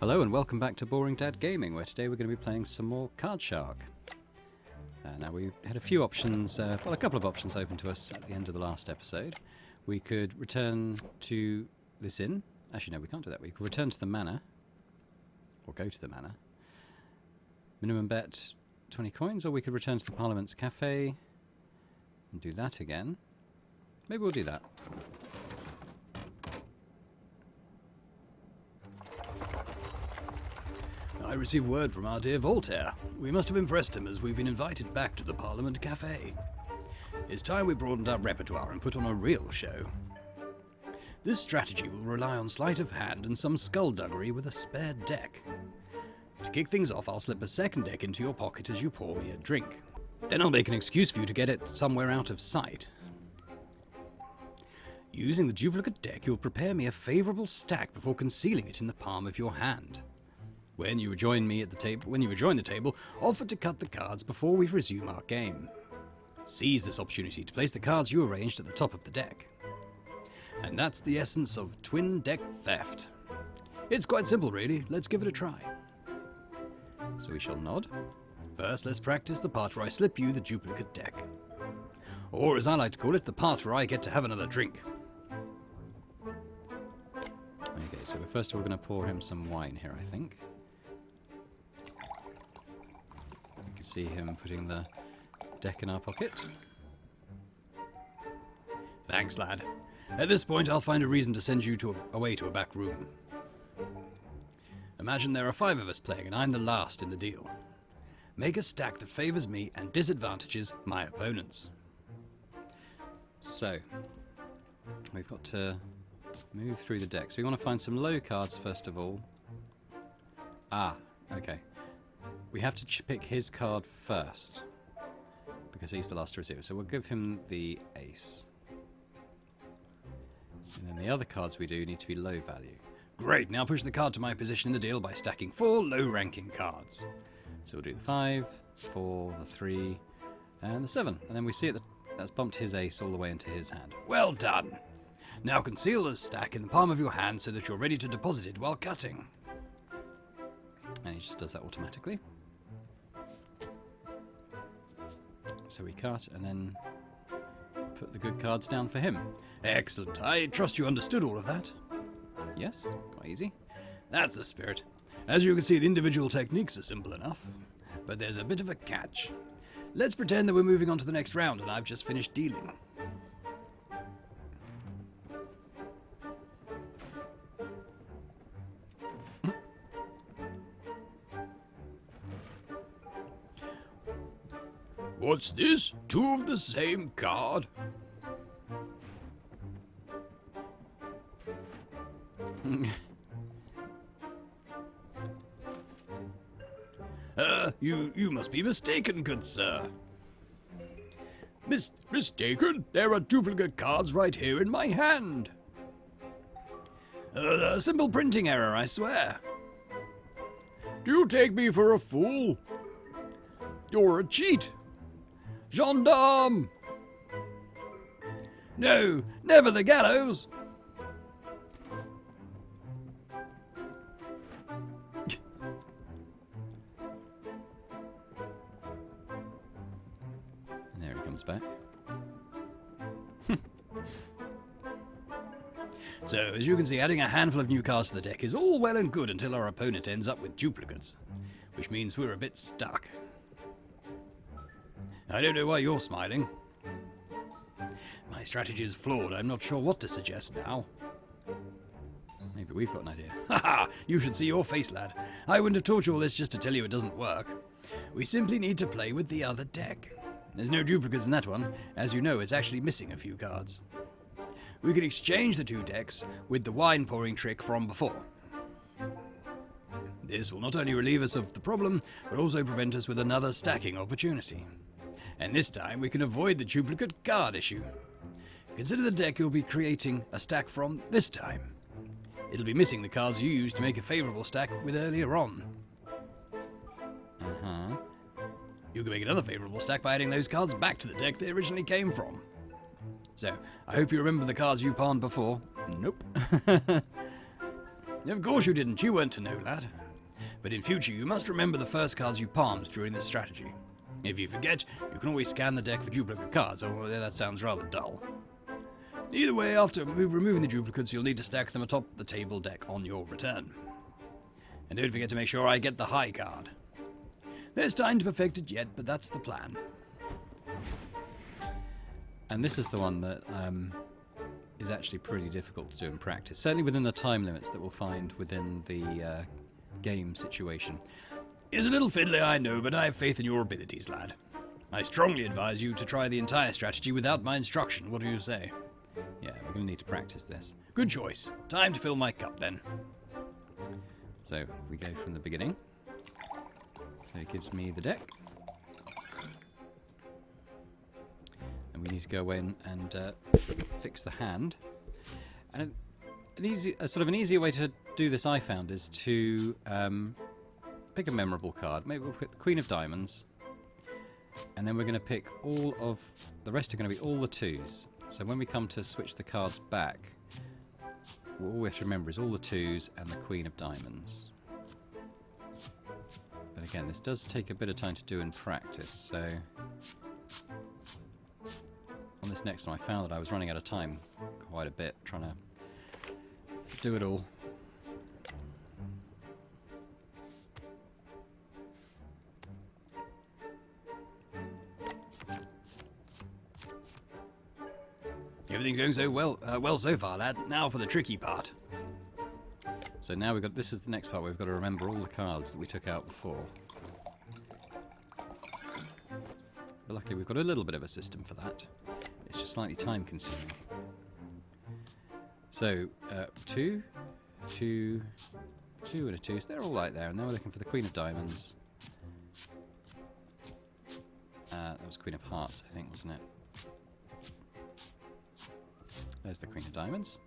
Hello and welcome back to Boring Dad Gaming, where today we're going to be playing some more Card Shark. Now we had a few options, well a couple of options open to us at the end of the last episode. We could return to this inn. Actually no, we can't do that. We could return to the manor, or go to the manor. Minimum bet 20 coins, or we could return to the Parliament's Cafe and do that again. Maybe we'll do that. I received word from our dear Voltaire. We must have impressed him, as we've been invited back to the Parliament Cafe. It's time we broadened our repertoire and put on a real show. This strategy will rely on sleight of hand and some skullduggery with a spare deck. To kick things off, I'll slip a second deck into your pocket as you pour me a drink. Then I'll make an excuse for you to get it somewhere out of sight. Using the duplicate deck, you'll prepare me a favourable stack before concealing it in the palm of your hand. When you rejoin the table, offer to cut the cards before we resume our game. Seize this opportunity to place the cards you arranged at the top of the deck. And that's the essence of twin deck theft. It's quite simple, really. Let's give it a try. So we shall nod. First, let's practice the part where I slip you the duplicate deck. Or, as I like to call it, the part where I get to have another drink. Okay, so we're first of all going to pour him some wine here, I think. You can see him putting the deck in our pocket. Thanks, lad. At this point, I'll find a reason to send you away to a back room. Imagine there are 5 of us playing, and I'm the last in the deal. Make a stack that favours me and disadvantages my opponents. So, we've got to move through the deck. So we want to find some low cards first of all. Ah, okay. We have to pick his card first, because he's the last to receive. So we'll give him the ace. And then the other cards we do need to be low value. Great, now push the card to my position in the deal by stacking 4 low-ranking cards. So we'll do the 5, 4, the 3, and the 7. And then we see that's bumped his ace all the way into his hand. Well done. Now conceal the stack in the palm of your hand so that you're ready to deposit it while cutting. And he just does that automatically. So we cut and then put the good cards down for him. Excellent. I trust you understood all of that. Yes, quite easy. That's the spirit. As you can see, the individual techniques are simple enough. But there's a bit of a catch. Let's pretend that we're moving on to the next round and I've just finished dealing. What's this? 2 of the same card? You must be mistaken, good sir. Mistaken? There are duplicate cards right here in my hand. A simple printing error, I swear. Do you take me for a fool? You're a cheat. Gendarme! No, never the gallows! And there he comes back. So, as you can see, adding a handful of new cards to the deck is all well and good until our opponent ends up with duplicates, which means we're a bit stuck. I don't know why you're smiling. My strategy is flawed. I'm not sure what to suggest now. Maybe we've got an idea. Haha! You should see your face, lad. I wouldn't have taught you all this just to tell you it doesn't work. We simply need to play with the other deck. There's no duplicates in that one. As you know, it's actually missing a few cards. We can exchange the 2 decks with the wine pouring trick from before. This will not only relieve us of the problem, but also prevent us with another stacking opportunity. And this time we can avoid the duplicate card issue. Consider the deck you'll be creating a stack from this time. It'll be missing the cards you used to make a favourable stack with earlier on. Uh-huh. You can make another favourable stack by adding those cards back to the deck they originally came from. So, I hope you remember the cards you pawned before. Nope. Of course you didn't. You weren't to know, lad. But in future, you must remember the first cards you palmed during this strategy. If you forget, you can always scan the deck for duplicate cards, although that sounds rather dull. Either way, after removing the duplicates, you'll need to stack them atop the table deck on your return. And don't forget to make sure I get the high card. There's time to perfect it yet, but that's the plan. And this is the one that is actually pretty difficult to do in practice, certainly within the time limits that we'll find within the game situation. It's a little fiddly, I know, but I have faith in your abilities, lad. I strongly advise you to try the entire strategy without my instruction. What do you say? Yeah, we're going to need to practice this. Good choice. Time to fill my cup, then. So, we go from the beginning. So it gives me the deck. And we need to go in and fix the hand. And a sort of an easier way to do this, I found, is to pick a memorable card. Maybe we'll pick the Queen of Diamonds. And then we're going to pick all of... The rest are going to be all the twos. So when we come to switch the cards back, all we have to remember is all the twos and the Queen of Diamonds. But again, this does take a bit of time to do in practice, so... On this next one, I found that I was running out of time quite a bit, trying to do it all. Everything's going so well so far, lad. Now for the tricky part. So now we've got, this is the next part where we've got to remember all the cards that we took out before. But luckily we've got a little bit of a system for that. It's just slightly time consuming. So, 2, 2, 2 and a 2, so they're all right there. And now we're looking for the Queen of Diamonds. That was Queen of Hearts, I think, wasn't it? There's the Queen of Diamonds.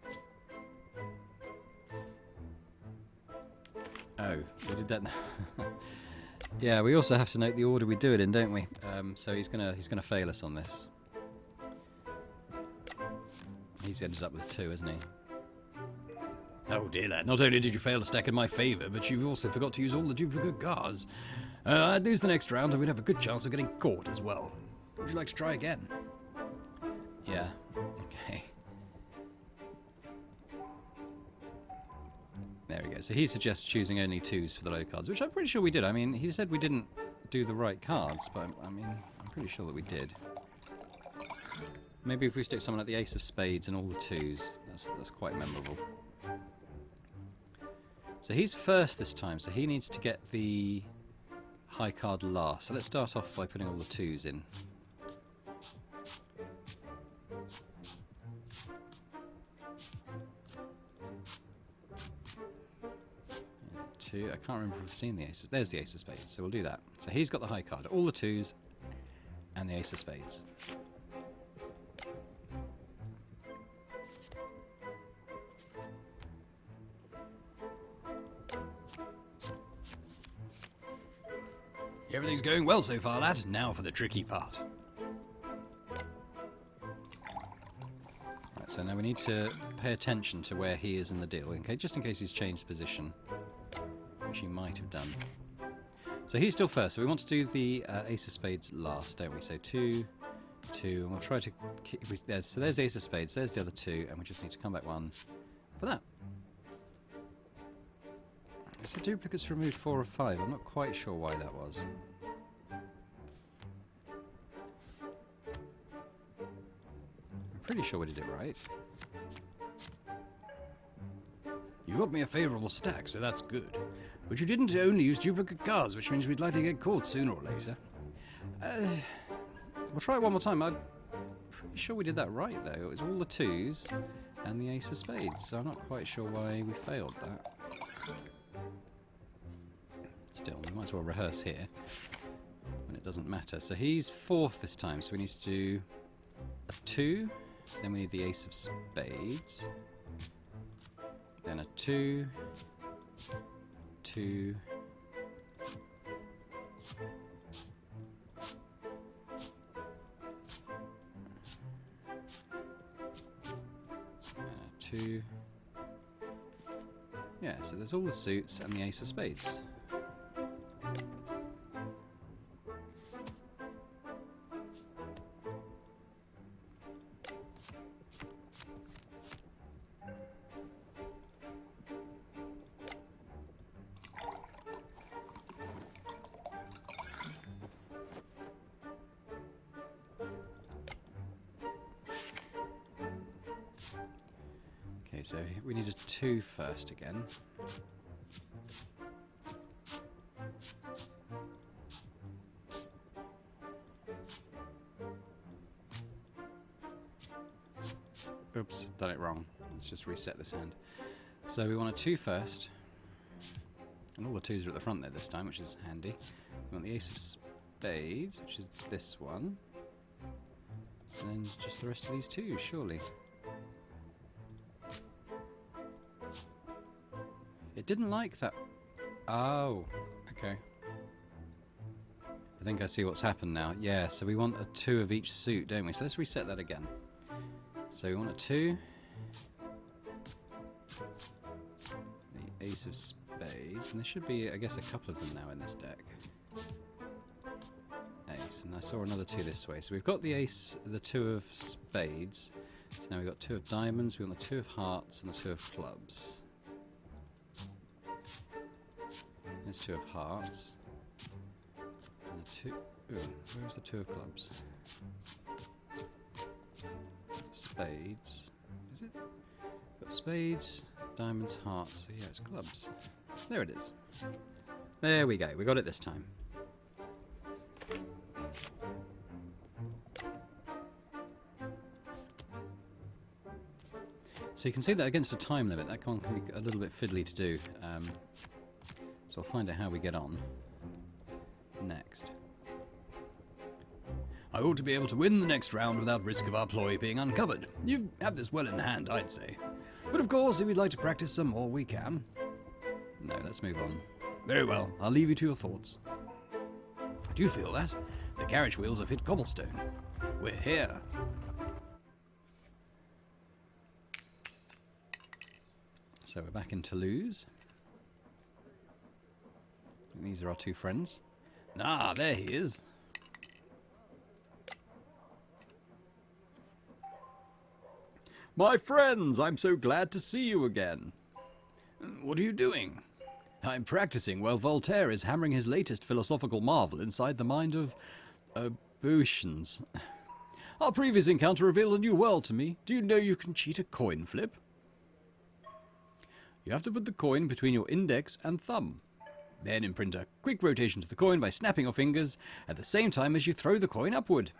Oh, we did that. Yeah, we also have to note the order we do it in, don't we? So he's gonna fail us on this. He's ended up with 2, hasn't he? Oh dear, lad. Not only did you fail to stack in my favour, but you also forgot to use all the duplicate cards. I'd lose the next round, and we'd have a good chance of getting caught as well. Would you like to try again? Yeah. Okay. There we go. So he suggests choosing only 2s for the low cards, which I'm pretty sure we did. I mean, he said we didn't do the right cards, but I mean, I'm pretty sure that we did. Maybe if we stick someone at the Ace of Spades and all the 2s, that's quite memorable. So he's first this time, so he needs to get the high card last. So let's start off by putting all the 2s in. Two. I can't remember if we've seen the aces. There's the Ace of Spades, so we'll do that. So he's got the high card, all the 2s and the Ace of Spades. Everything's going well so far, lad. Now for the tricky part. Right, so now we need to pay attention to where he is in the deal, just in case he's changed position, which he might have done. So he's still first, so we want to do the Ace of Spades last, don't we? So 2, 2, and we'll try to... so there's the Ace of Spades, there's the other 2, and we just need to come back 1 for that. So duplicates removed 4 of 5. I'm not quite sure why that was. I'm pretty sure we did it right. You got me a favourable stack, so that's good. But you didn't only use duplicate cards, which means we'd likely get caught sooner or later. We'll try it one more time. I'm pretty sure we did that right, though. It was all the 2s and the Ace of Spades, so I'm not quite sure why we failed that. Still, we might as well rehearse here when it doesn't matter. So he's fourth this time, so we need to do a 2, then we need the Ace of Spades, then a 2, 2, and a 2. Yeah, Yeah, so there's all the suits and the ace of spades. Okay, so we need a 2 first again. Oops, done it wrong. Let's just reset this hand. So we want a 2 first. And all the 2s are at the front there this time, which is handy. We want the ace of spades, which is this one. And then just the rest of these 2s, surely. It didn't like that. Oh, okay. I think I see what's happened now. Yeah, so we want a 2 of each suit, don't we? So let's reset that again. So we want a 2. The ace of spades. And there should be, I guess, a couple of them now in this deck. Ace. And I saw another 2 this way. So we've got the ace, the 2 of spades. So now we've got 2 of diamonds. We want the 2 of hearts and the 2 of clubs. There's 2 of hearts. And the 2... Ooh, where's the 2 of clubs? Spades. Is it? Got spades, diamonds, hearts. So yeah, it's clubs. There it is. There we go. We got it this time. So you can see that against a time limit, that one can be a little bit fiddly to do. So I'll find out how we get on next. I ought to be able to win the next round without risk of our ploy being uncovered. You have this well in hand, I'd say. But of course, if you'd like to practice some more, we can. No, let's move on. Very well, I'll leave you to your thoughts. Do you feel that? The carriage wheels have hit cobblestone. We're here. So we're back in Toulouse. And these are our 2 friends. Ah, there he is. My friends, I'm so glad to see you again. What are you doing? I'm practicing while Voltaire is hammering his latest philosophical marvel inside the mind of Boetians. Our previous encounter revealed a new world to me. Do you know you can cheat a coin flip? You have to put the coin between your index and thumb. Then imprint a quick rotation to the coin by snapping your fingers at the same time as you throw the coin upward.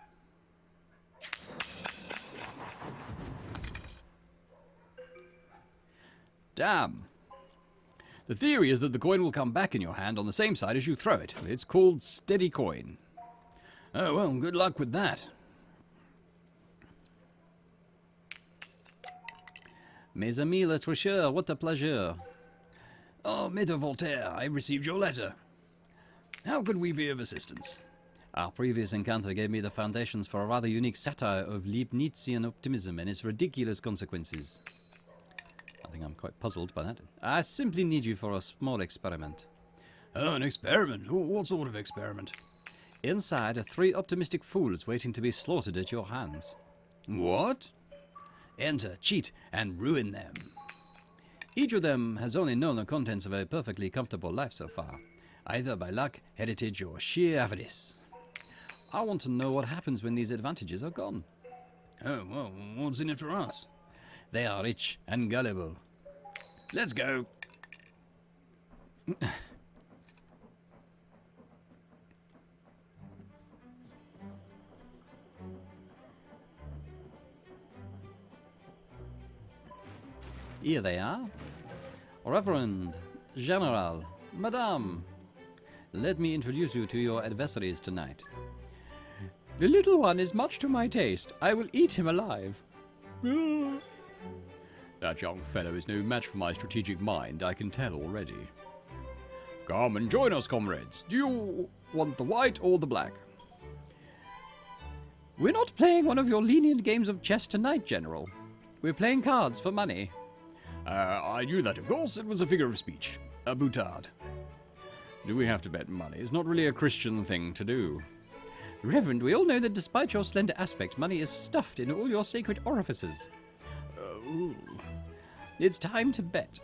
Damn. The theory is that the coin will come back in your hand on the same side as you throw it. It's called steady coin. Oh, well, good luck with that. Mes amis les tricheurs, what a pleasure. Oh, Maître Voltaire, I received your letter. How could we be of assistance? Our previous encounter gave me the foundations for a rather unique satire of Leibnizian optimism and its ridiculous consequences. I think I'm quite puzzled by that. I simply need you for a small experiment. Oh, an experiment? What sort of experiment? Inside are 3 optimistic fools waiting to be slaughtered at your hands. What? Enter, cheat, and ruin them. Each of them has only known the contents of a perfectly comfortable life so far, either by luck, heritage, or sheer avarice. I want to know what happens when these advantages are gone. Oh, well, what's in it for us? They are rich and gullible. Let's go. Here they are. Reverend, General, Madame, let me introduce you to your adversaries tonight. The little one is much to my taste. I will eat him alive. That young fellow is no match for my strategic mind, I can tell already. Come and join us, comrades. Do you want the white or the black? We're not playing one of your lenient games of chess tonight, General. We're playing cards for money. I knew that, of course. It was a figure of speech. A boutade. Do we have to bet money? It's not really a Christian thing to do. Reverend, we all know that despite your slender aspect, money is stuffed in all your sacred orifices. Ooh. It's time to bet.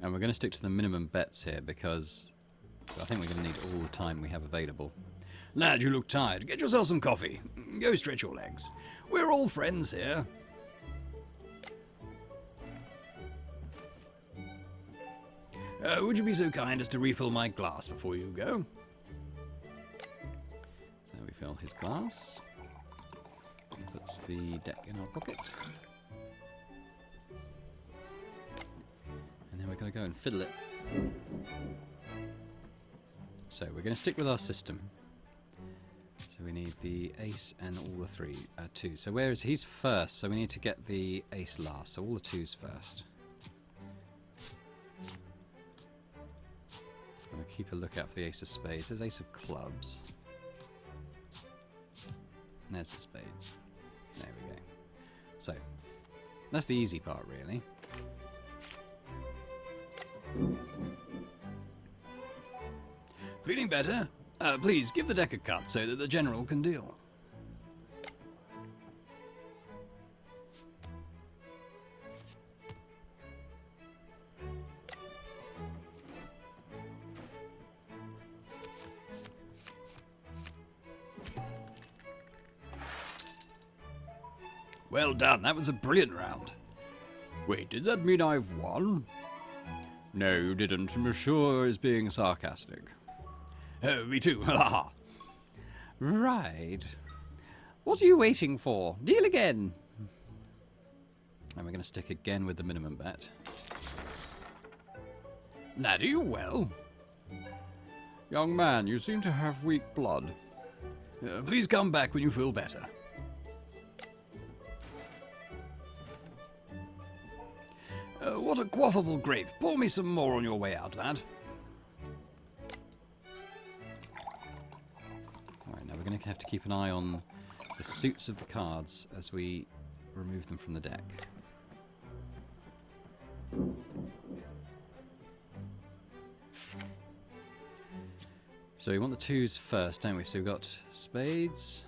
And we're going to stick to the minimum bets here because I think we're going to need all the time we have available. Lad, you look tired. Get yourself some coffee. Go stretch your legs. We're all friends here. Would you be so kind as to refill my glass before you go? So we fill his glass. He puts the deck in our pocket. And then we're going to go and fiddle it. So we're going to stick with our system. So we need the ace and all the two. So where is he's first? So we need to get the ace last. So all the twos first. I'm going to keep a lookout for the ace of spades. There's ace of clubs. And there's the spades. There we go. So that's the easy part, really. Feeling better? Please give the deck a cut so that the general can deal. Well done, that was a brilliant round. Wait, does that mean I've won? No, you didn't. Monsieur is being sarcastic. Oh, me too. Ha. Right. What are you waiting for? Deal again. And we're going to stick again with the minimum bet. Lad, are you well? Young man, you seem to have weak blood. Please come back when you feel better. What a quaffable grape. Pour me some more on your way out, lad. Alright, now we're going to have to keep an eye on the suits of the cards as we remove them from the deck. So we want the twos first, don't we? So we've got spades,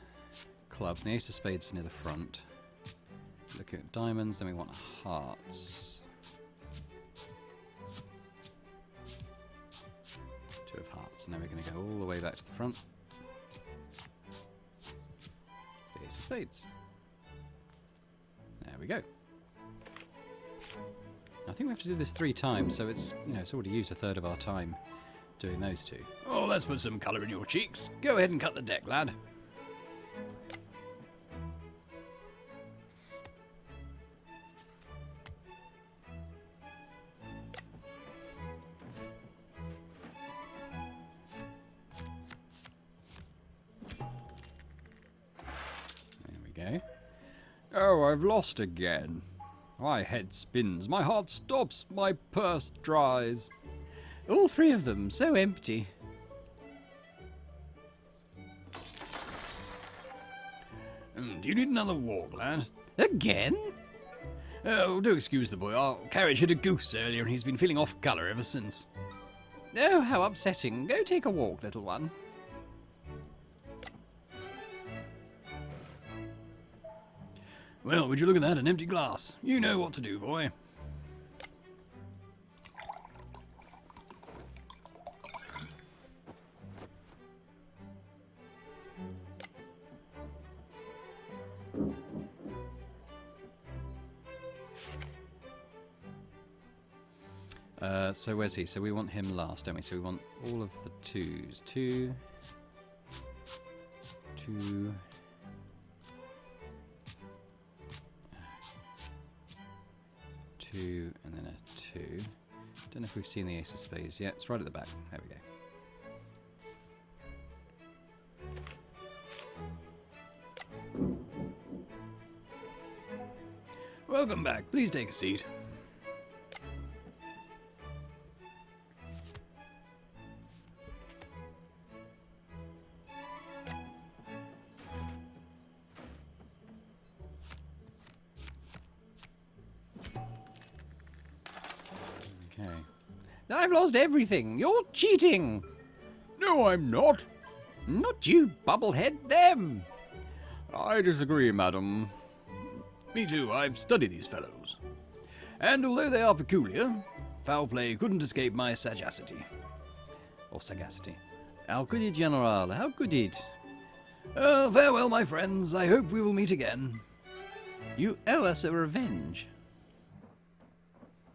clubs, and the ace of spades is near the front. Looking at diamonds, then we want hearts. Two of hearts, and now we're going to go all the way back to the front. The ace of spades. There we go. I think we have to do this 3 times, so it's, you know, it's already used a third of our time doing those two. Oh, let's put some colour in your cheeks. Go ahead and cut the deck, lad. There we go. Oh, I've lost again. My head spins, my heart stops, my purse dries. All 3 of them, so empty. Do you need another walk, lad? Again? Oh, do excuse the boy. Our carriage hit a goose earlier and he's been feeling off colour ever since. Oh, how upsetting. Go take a walk, little one. Well, would you look at that, an empty glass. You know what to do, boy. So where's he? So we want him last, don't we? So we want all of the twos. 2, 2, 2, and then a 2. Don't know if we've seen the ace of spades yet. It's right at the back. There we go. Welcome back. Please take a seat. Okay. I've lost everything. You're cheating. No, I'm not. Not you, bubblehead. Them. I disagree, madam. Me too, I've studied these fellows. And although they are peculiar, foul play couldn't escape my sagacity. Or sagacity. How good it, General? How good it? Farewell, my friends. I hope we will meet again. You owe us a revenge.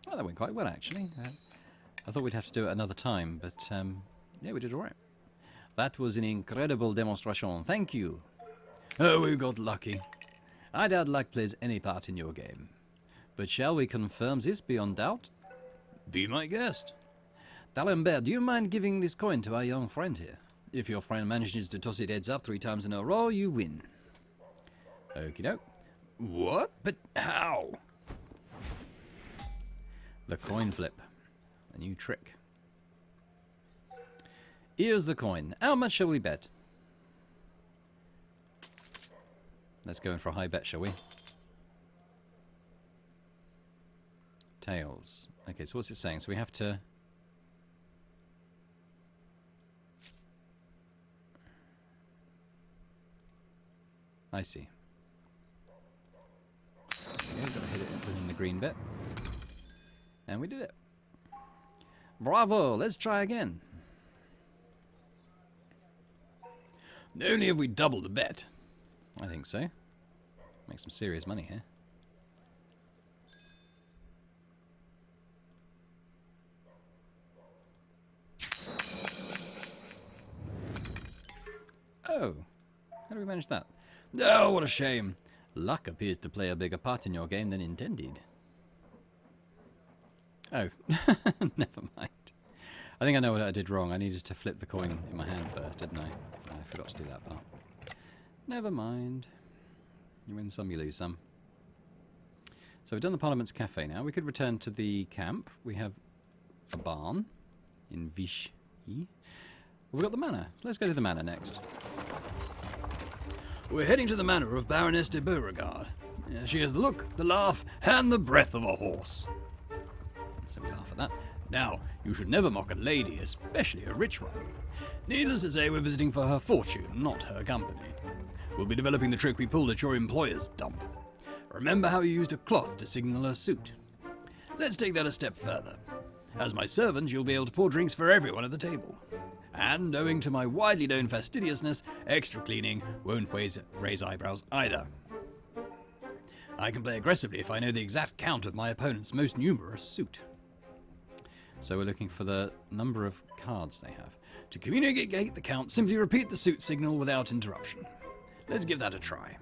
Oh, that went quite well, actually. I thought we'd have to do it another time, but yeah, we did all right. That was an incredible demonstration. Thank you. Oh, we got lucky. I doubt luck plays any part in your game. But shall we confirm this beyond doubt? Be my guest. D'Alembert, do you mind giving this coin to our young friend here? If your friend manages to toss it heads up 3 times in a row, you win. Okie doke. What? But how? The coin flip. A new trick. Here's the coin. How much shall we bet? Let's go in for a high bet, shall we? Tails. Okay, so what's it saying? So we have to... I see. Okay, got to hit it within the green bit. And we did it. Bravo! Let's try again. Only if we double the bet. I think so. Make some serious money here. Oh. How do we manage that? Oh, what a shame. Luck appears to play a bigger part in your game than intended. Oh. Never mind. I think I know what I did wrong. I needed to flip the coin in my hand first, didn't I? I forgot to do that part. Never mind. You win some, you lose some. So we've done the Parliament's Cafe now. We could return to the camp. We have a barn in Vichy. We've got the manor. Let's go to the manor next. We're heading to the manor of Baroness de Beauregard. She has the look, the laugh, and the breath of a horse. So we laugh at that. Now, you should never mock a lady, especially a rich one. Needless to say, we're visiting for her fortune, not her company. We'll be developing the trick we pulled at your employer's dump. Remember how you used a cloth to signal a suit? Let's take that a step further. As my servant, you'll be able to pour drinks for everyone at the table. And, owing to my widely known fastidiousness, extra cleaning won't raise eyebrows either. I can play aggressively if I know the exact count of my opponent's most numerous suit. So we're looking for the number of cards they have. To communicate the count, simply repeat the suit signal without interruption. Let's give that a try.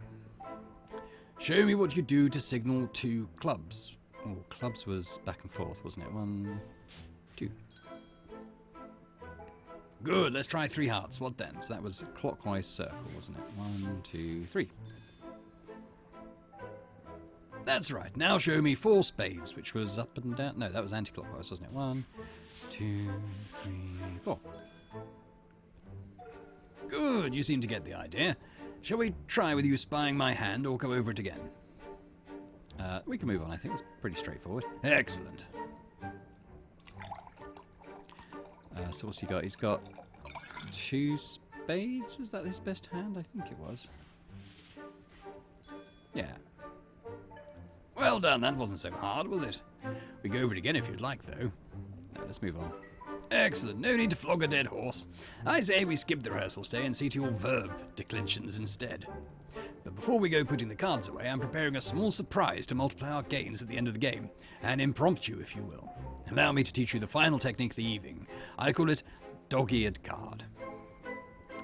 Show me what you do to signal 2 clubs. Oh, clubs was back and forth, wasn't it? 1, 2. Good, let's try 3 hearts. What then? So that was a clockwise circle, wasn't it? 1, 2, 3. That's right. Now show me 4 spades. Which was up and down. No, that was anti-clockwise, wasn't it? 1, 2, 3, 4. Good, you seem to get the idea. Shall we try with you spying my hand or go over it again? We can move on, I think. It's pretty straightforward. Excellent. So what's he got? He's got 2 spades. Was that his best hand? I think it was. Yeah. Well done, that wasn't so hard, was it? We go over it again if you'd like, though. No, let's move on. Excellent, no need to flog a dead horse. I say we skip the rehearsal today and see to your verb declensions instead. But before we go putting the cards away, I'm preparing a small surprise to multiply our gains at the end of the game. An impromptu, if you will. Allow me to teach you the final technique of the evening. I call it dog-eared card.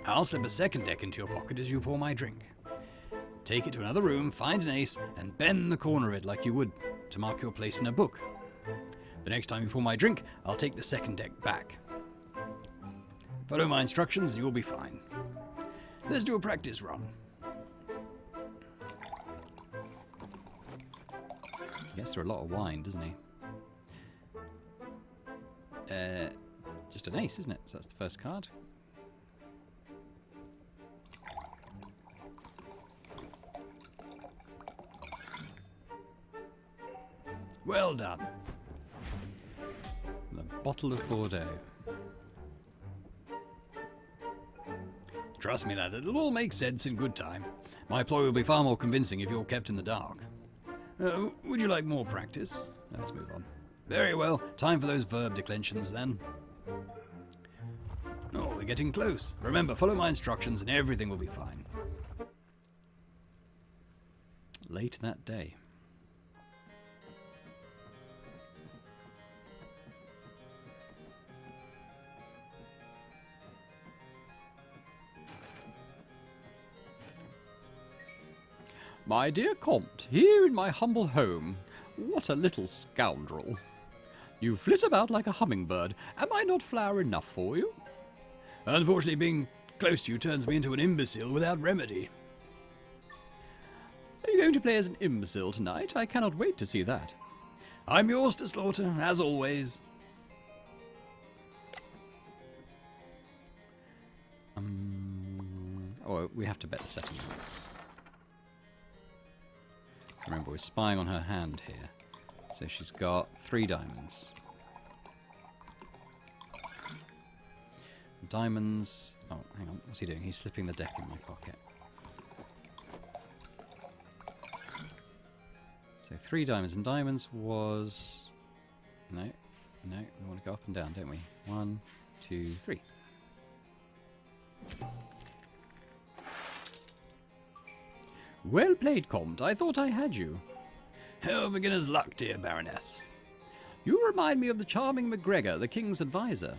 I'll slip a second deck into your pocket as you pour my drink. Take it to another room, find an ace, and bend the corner of it like you would to mark your place in a book. The next time you pour my drink, I'll take the second deck back. Follow my instructions and you'll be fine. Let's do a practice run. He gets through a lot of wine, doesn't he? Just an ace, isn't it? So that's the first card. Well done. bottle of Bordeaux. Trust me, lad, it'll all make sense in good time. My ploy will be far more convincing if you're kept in the dark. Would you like more practice? Let's move on. Very well, time for those verb declensions then. Oh, we're getting close. Remember, follow my instructions and everything will be fine. Late that day. My dear Comte, here in my humble home. What a little scoundrel. You flit about like a hummingbird. Am I not flower enough for you? Unfortunately, being close to you turns me into an imbecile without remedy. Are you going to play as an imbecile tonight? I cannot wait to see that. I'm yours to slaughter, as always. Oh, we have to bet the settlement. Remember, we're spying on her hand here. So she's got 3 diamonds. Diamonds... Oh, hang on. What's he doing? He's slipping the deck in my pocket. So 3 diamonds. And diamonds was... No. No. We want to go up and down, don't we? 1, 2, 3. Well played, Comte. I thought I had you. Oh, beginner's luck, dear Baroness. You remind me of the charming MacGregor, the King's advisor.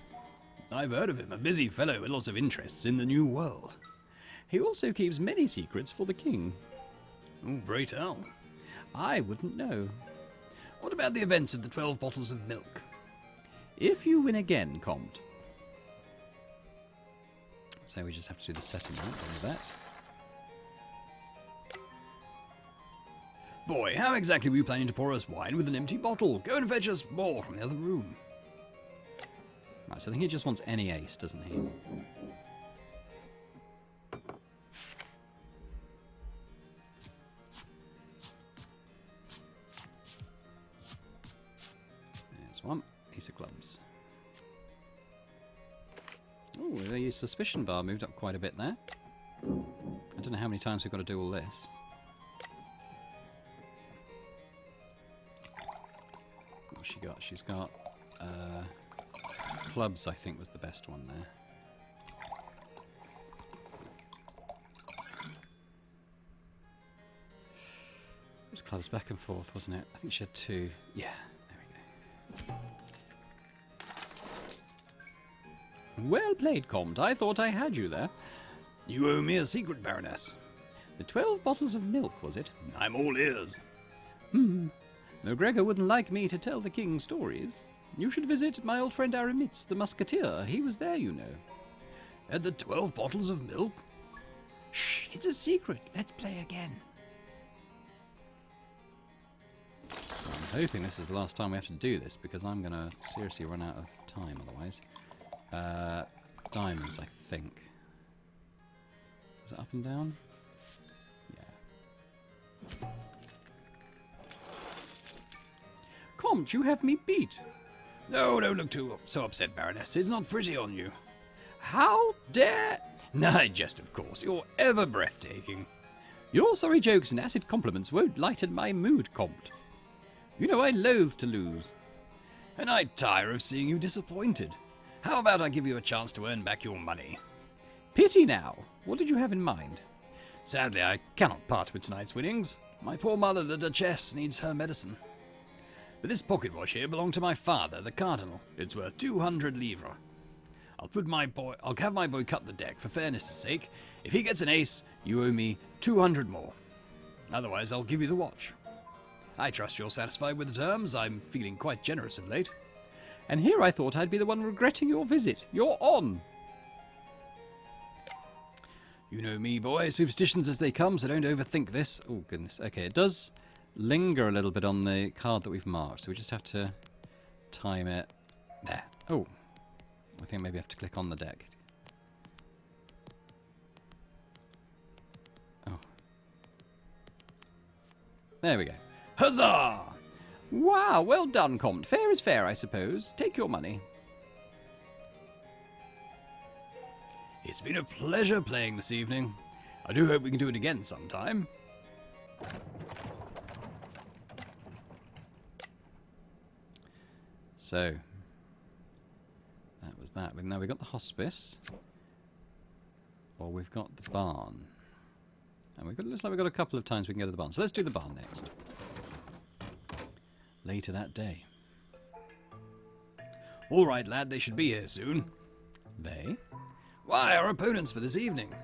I've heard of him, a busy fellow with lots of interests in the New World. He also keeps many secrets for the King. Oh, pray tell. I wouldn't know. What about the events of the 12 bottles of milk? If you win again, Comte. So we just have to do the settlement on that. Boy, how exactly were you planning to pour us wine with an empty bottle? Go and fetch us more from the other room. Right, so I think he just wants any ace, doesn't he? There's one. Ace of clubs. Oh, the suspicion bar moved up quite a bit there. I don't know how many times we've got to do all this. What's she got? She's got clubs, I think, was the best one there. It was clubs back and forth, wasn't it? I think she had 2. Yeah, there we go. Well played, Comte. I thought I had you there. You owe me a secret, Baroness. The 12 bottles of milk, was it? I'm all ears. MacGregor wouldn't like me to tell the king stories. You should visit my old friend Aramitz, the musketeer. He was there, you know. At the 12 bottles of milk? Shh, it's a secret. Let's play again. I'm hoping this is the last time we have to do this, because I'm going to seriously run out of time otherwise. Diamonds, I think. Is it up and down? Yeah. Comte, you have me beat. No, don't look so upset, Baroness. It's not pretty on you. How dare... I jest, of course. You're ever breathtaking. Your sorry jokes and acid compliments won't lighten my mood, Comte. You know I loathe to lose. And I tire of seeing you disappointed. How about I give you a chance to earn back your money? Pity now. What did you have in mind? Sadly, I cannot part with tonight's winnings. My poor mother, the Duchess, needs her medicine. But this pocket watch here belonged to my father, the Cardinal. It's worth 200 livres. I'll have my boy cut the deck for fairness' sake. If he gets an ace, you owe me 200 more. Otherwise, I'll give you the watch. I trust you're satisfied with the terms. I'm feeling quite generous of late. And here I thought I'd be the one regretting your visit. You're on. You know me, boy. Superstitions as they come, so don't overthink this. Oh, goodness. Okay, it does linger a little bit on the card that we've marked, so we just have to time it. There. Oh. I think maybe I have to click on the deck. Oh. There we go. Huzzah! Wow, well done, Comte. Fair is fair, I suppose. Take your money. It's been a pleasure playing this evening. I do hope we can do it again sometime. So, that was that. Now we've got the hospice, or we've got the barn. And looks like we've got a couple of times we can go to the barn. So let's do the barn next. Later that day. All right, lad, they should be here soon. They? Why, our opponents for this evening.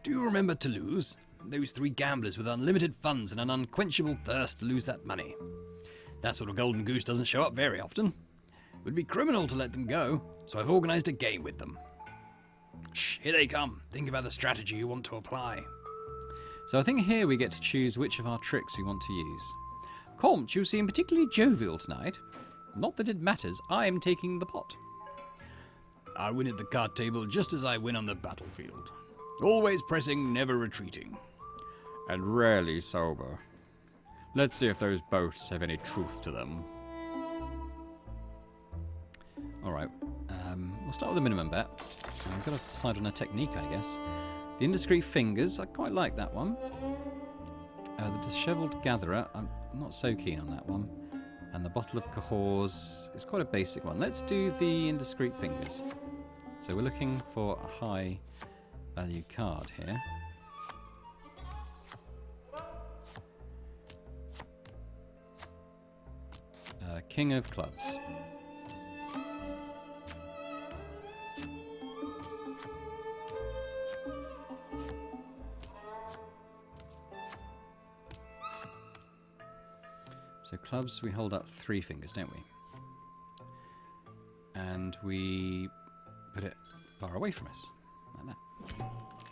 Do you remember Toulouse? Those 3 gamblers with unlimited funds and an unquenchable thirst to lose that money. That sort of golden goose doesn't show up very often. It would be criminal to let them go, so I've organised a game with them. Shh, here they come. Think about the strategy you want to apply. So I think here we get to choose which of our tricks we want to use. Comte, you seem particularly jovial tonight. Not that it matters, I am taking the pot. I win at the card table just as I win on the battlefield. Always pressing, never retreating. And rarely sober. Let's see if those boasts have any truth to them. Alright, we'll start with the minimum bet. We've got to decide on a technique, I guess. The indiscreet fingers, I quite like that one. The dishevelled gatherer, I'm not so keen on that one. And the bottle of Cahors is quite a basic one. Let's do the indiscreet fingers. So we're looking for a high value card here. King of clubs. So clubs, we hold up 3 fingers, don't we? And we put it far away from us, like that.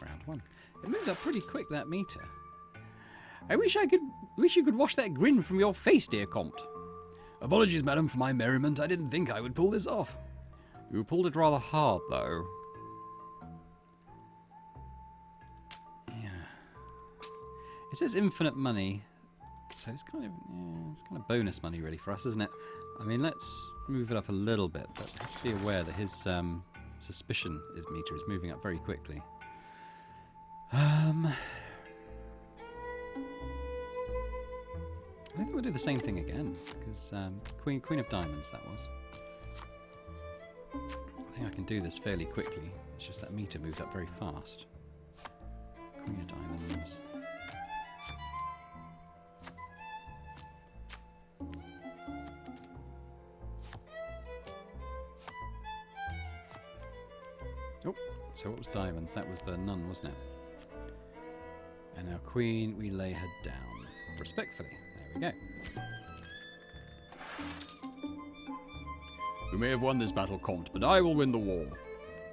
Round 1. It moved up pretty quick, that meter. I wish you could wash that grin from your face, dear Comte. Apologies, madam, for my merriment. I didn't think I would pull this off. You pulled it rather hard, though. Yeah. It says infinite money. So it's kind of bonus money really for us, isn't it? I mean, let's move it up a little bit, but let's be aware that his suspicion meter is moving up very quickly. I think we'll do the same thing again, because Queen of Diamonds, that was. I think I can do this fairly quickly. It's just that meter moved up very fast. Queen of Diamonds. Oh, so what was diamonds? That was the nun, wasn't it? And our queen, we lay her down. Respectfully. There we go. We may have won this battle, Comte, but I will win the war.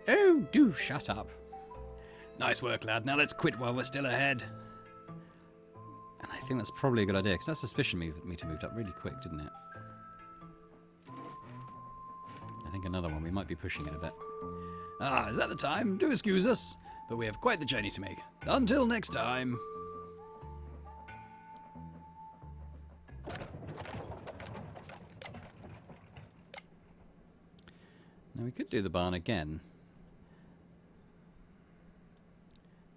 Oh, do shut up. Nice work, lad. Now let's quit while we're still ahead. And I think that's probably a good idea, because that suspicion meter moved up really quick, didn't it? I think another one. We might be pushing it a bit. Ah, is that the time? Do excuse us, but we have quite the journey to make. Until next time. Now we could do the barn again.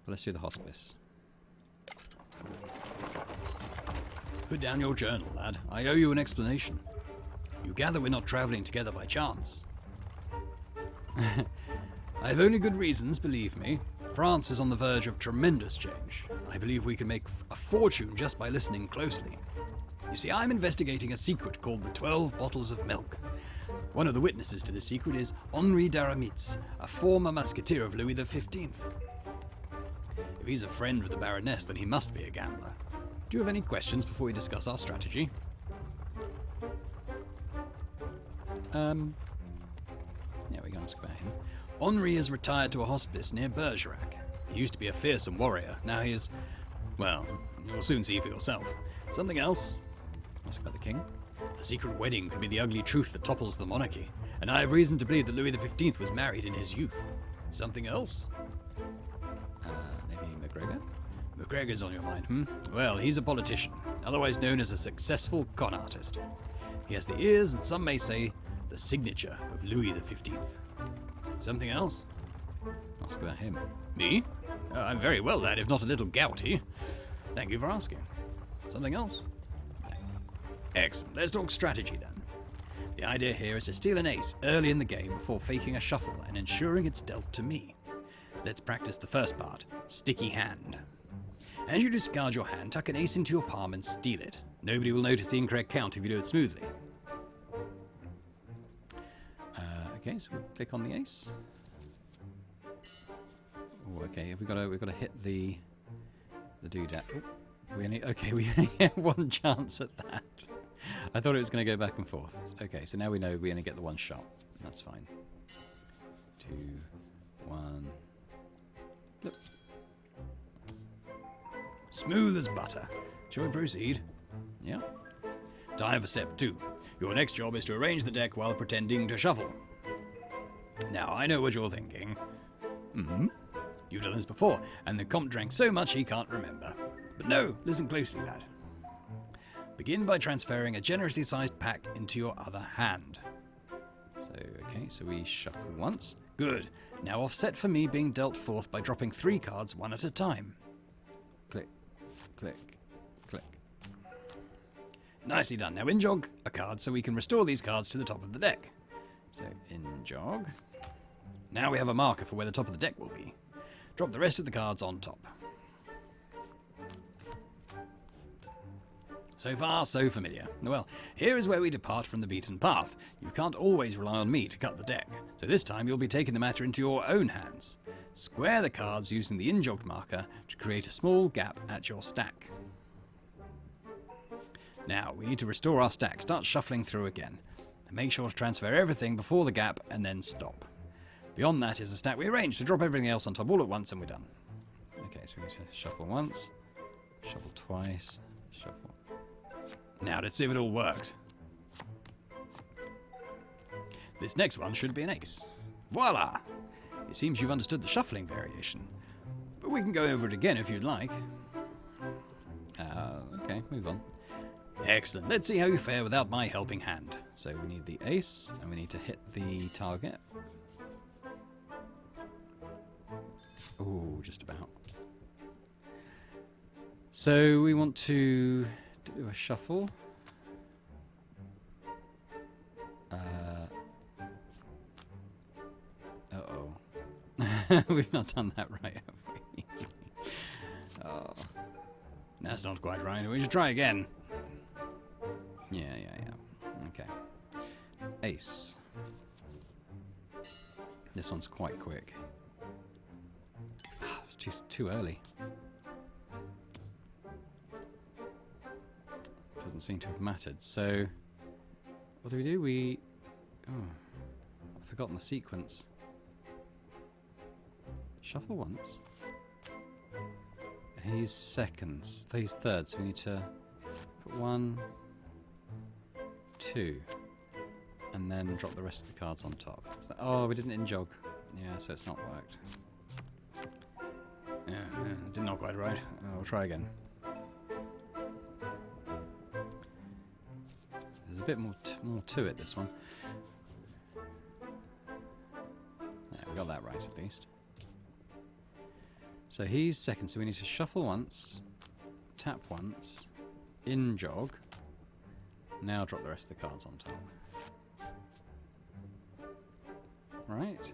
But let's do the hospice. Put down your journal, lad. I owe you an explanation. You gather we're not travelling together by chance. I have only good reasons, believe me. France is on the verge of tremendous change. I believe we can make a fortune just by listening closely. You see, I'm investigating a secret called the 12 Bottles of Milk. One of the witnesses to this secret is Henri d'Aramitz, a former musketeer of Louis XV. If he's a friend of the Baroness, then he must be a gambler. Do you have any questions before we discuss our strategy? Yeah, we can ask about him. Henri is retired to a hospice near Bergerac. He used to be a fearsome warrior. Now he is... well, you'll soon see for yourself. Something else? Ask about the king. A secret wedding could be the ugly truth that topples the monarchy, and I have reason to believe that Louis XV was married in his youth. Something else? Maybe McGregor? McGregor's on your mind, hmm? Well, he's a politician, otherwise known as a successful con artist. He has the ears, and some may say, the signature of Louis XV. Something else? Ask about him. Me? I'm very well, lad, if not a little gouty. Thank you for asking. Something else? Excellent. Let's talk strategy then. The idea here is to steal an ace early in the game before faking a shuffle and ensuring it's dealt to me. Let's practice the first part, sticky hand. As you discard your hand, tuck an ace into your palm and steal it. Nobody will notice the incorrect count if you do it smoothly. Okay, so we'll click on the ace. Oh, okay, we've got to hit the doodad. Oh, we only get one chance at that. I thought it was going to go back and forth. Okay, so now we know we only get the one shot. That's fine. 2, 1. Look. Smooth as butter. Shall we proceed? Yeah. Time for step 2. Your next job is to arrange the deck while pretending to shuffle. Now, I know what you're thinking. You've done this before, and the Comte drank so much he can't remember. But no, listen closely, lad. Begin by transferring a generously sized pack into your other hand. So we shuffle once. Good. Now offset for me being dealt forth by dropping 3 cards one at a time. Click, click, click. Nicely done. Now in-jog a card so we can restore these cards to the top of the deck. So in-jog. Now we have a marker for where the top of the deck will be. Drop the rest of the cards on top. So far, so familiar. Well, here is where we depart from the beaten path. You can't always rely on me to cut the deck, so this time you'll be taking the matter into your own hands. Square the cards using the in-jogged marker to create a small gap at your stack. Now, we need to restore our stack. Start shuffling through again. Make sure to transfer everything before the gap and then stop. Beyond that is a stack we arrange to drop everything else on top all at once and we're done. Okay, so we need to shuffle once, shuffle twice, shuffle. Now let's see if it all worked. This next one should be an ace. Voila! It seems you've understood the shuffling variation. But we can go over it again if you'd like. Okay, move on. Excellent. Let's see how you fare without my helping hand. So we need the ace, and we need to hit the target. Oh, just about. So we want to do a shuffle. Uh-oh. We've not done that right, have we? Oh. That's not quite right. We should try again. Yeah. Okay. Ace. This one's quite quick. It was just too early. Doesn't seem to have mattered. So, what do? Oh, I've forgotten the sequence. Shuffle once. And he's seconds. He's third, so we need to put 1, 2, and then drop the rest of the cards on top. So, oh, we didn't in-jog. Yeah, so it's not worked. Yeah, did not quite right. We'll try again. There's a bit more to it, this one. Yeah, we got that right at least. So he's second, so we need to shuffle once, tap once, in-jog. Now drop the rest of the cards on top. Right?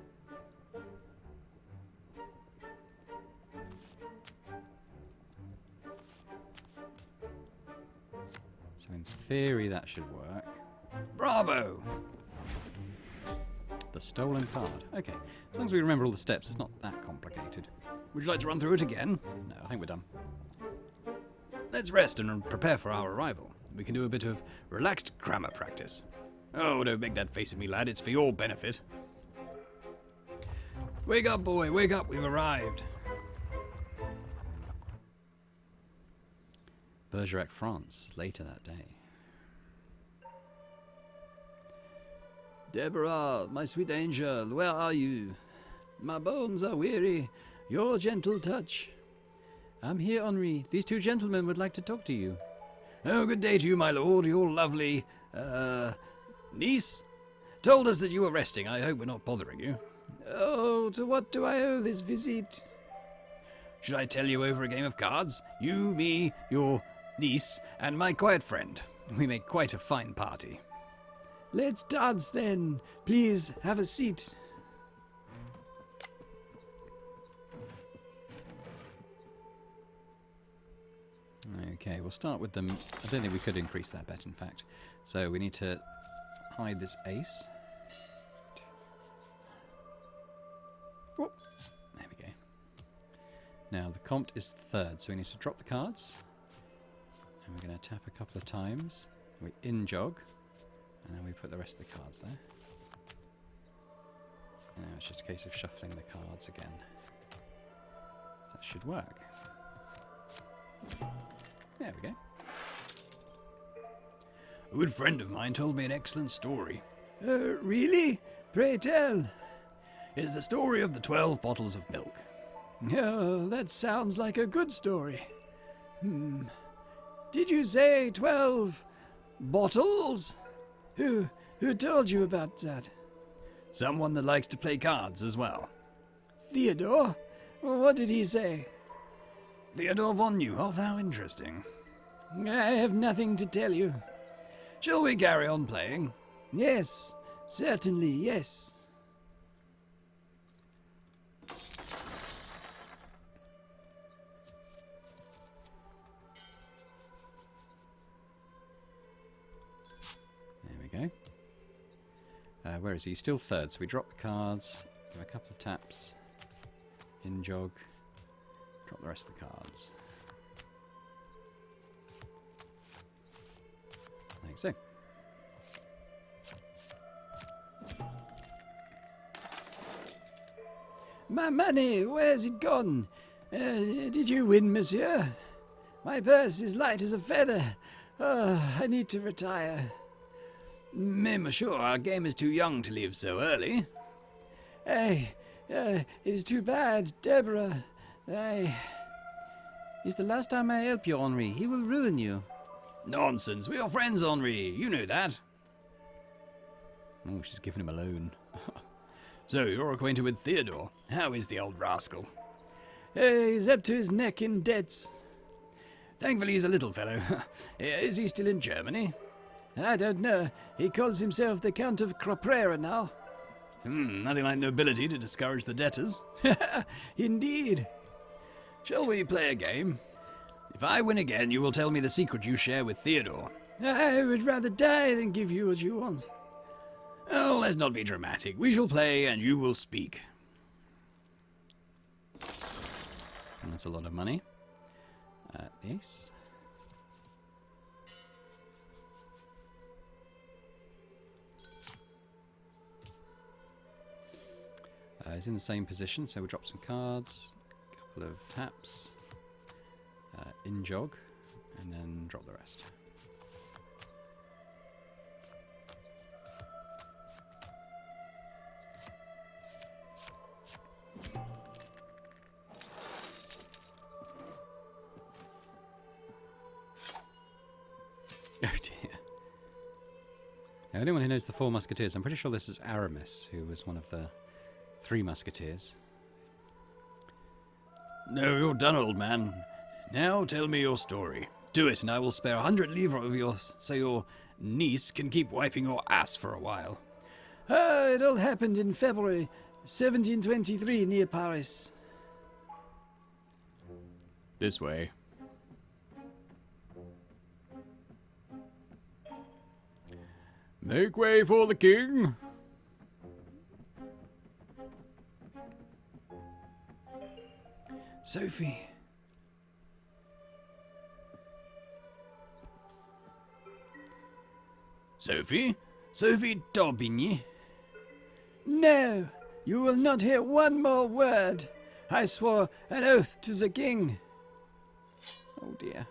So in theory that should work. Bravo! The stolen card. Okay, as long as we remember all the steps, it's not that complicated. Would you like to run through it again? No, I think we're done. Let's rest and prepare for our arrival. We can do a bit of relaxed grammar practice. Oh, don't make that face at me, lad. It's for your benefit. Wake up, boy. Wake up. We've arrived. Bergerac, France, later that day. Deborah, my sweet angel, where are you? My bones are weary. Your gentle touch. I'm here, Henri. These two gentlemen would like to talk to you. Oh, good day to you, my lord. Your lovely, niece told us that you were resting. I hope we're not bothering you. Oh, to what do I owe this visit? Should I tell you over a game of cards? You, me, your niece, and my quiet friend. We make quite a fine party. Let's dance then. Please have a seat. Okay, we'll start with them. I don't think we could increase that bet, in fact. So we need to hide this ace. Oh, there we go. Now the Comte is third, so we need to drop the cards. And we're going to tap a couple of times. We in-jog. And then we put the rest of the cards there. And now it's just a case of shuffling the cards again. So that should work. There we go. A good friend of mine told me an excellent story. Really? Pray tell. It's the story of the 12 bottles of milk. Oh, that sounds like a good story. Did you say 12 bottles? Who told you about that? Someone that likes to play cards as well. Theodore? What did he say? Theodore von Neuhoff, how interesting. I have nothing to tell you. Shall we carry on playing? Yes, certainly, yes. There we go. Where is he? He's still third, so we drop the cards, give a couple of taps, in-jog, drop the rest of the cards. Like so. My money, where's it gone? Did you win, monsieur? My purse is light as a feather. I need to retire. Mais, monsieur, our game is too young to leave so early. Hey, it is too bad, Deborah. It's the last time I help you, Henri. He will ruin you. Nonsense, we are friends, Henri. You know that. Oh, she's giving him a loan. So, you're acquainted with Theodore. How is the old rascal? He's up to his neck in debts. Thankfully, he's a little fellow. Is he still in Germany? I don't know. He calls himself the Count of Croprera now. Nothing like nobility to discourage the debtors. Indeed. Shall we play a game? If I win again, you will tell me the secret you share with Theodore. I would rather die than give you what you want. Oh, let's not be dramatic. We shall play and you will speak. And that's a lot of money. The ace. He's in the same position, so we'll drop some cards, a couple of taps, in-jog, and then drop the rest. Oh dear. Now, anyone who knows the Four Musketeers, I'm pretty sure this is Aramis, who was one of the Three Musketeers. No, you're done, old man. Now tell me your story. Do it, and I will spare 100 livres of yours so your niece can keep wiping your ass for a while. It all happened in February 1723 near Paris. This way. Make way for the king. Sophie. Sophie? Sophie d'Aubigny? No, you will not hear one more word. I swore an oath to the king. Oh dear.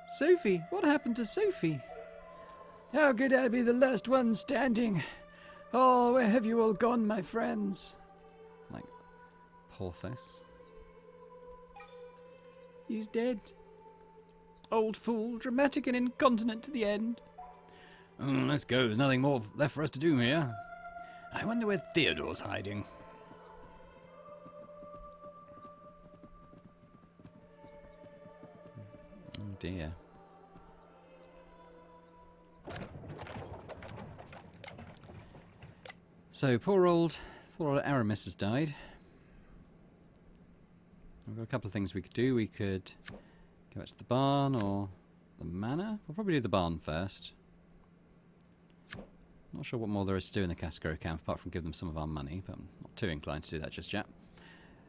Sophie? What happened to Sophie? How could I be the last one standing? Oh, where have you all gone, my friends? Like Porthos. He's dead. Old fool, dramatic and incontinent to the end. Let's go. There's nothing more left for us to do here. I wonder where Theodore's hiding. Oh dear. So poor old Aramis has died. We've got a couple of things we could do. We could go back to the barn or the manor. We'll probably do the barn first. Not sure what more there is to do in the Cascaro camp apart from give them some of our money, but I'm not too inclined to do that just yet.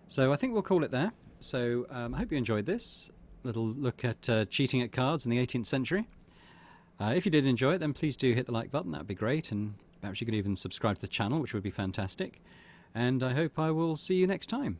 So I think we'll call it there. So I hope you enjoyed this little look at cheating at cards in the 18th century. If you did enjoy it, then please do hit the like button. That would be great, and perhaps you could even subscribe to the channel, which would be fantastic. And I hope I will see you next time.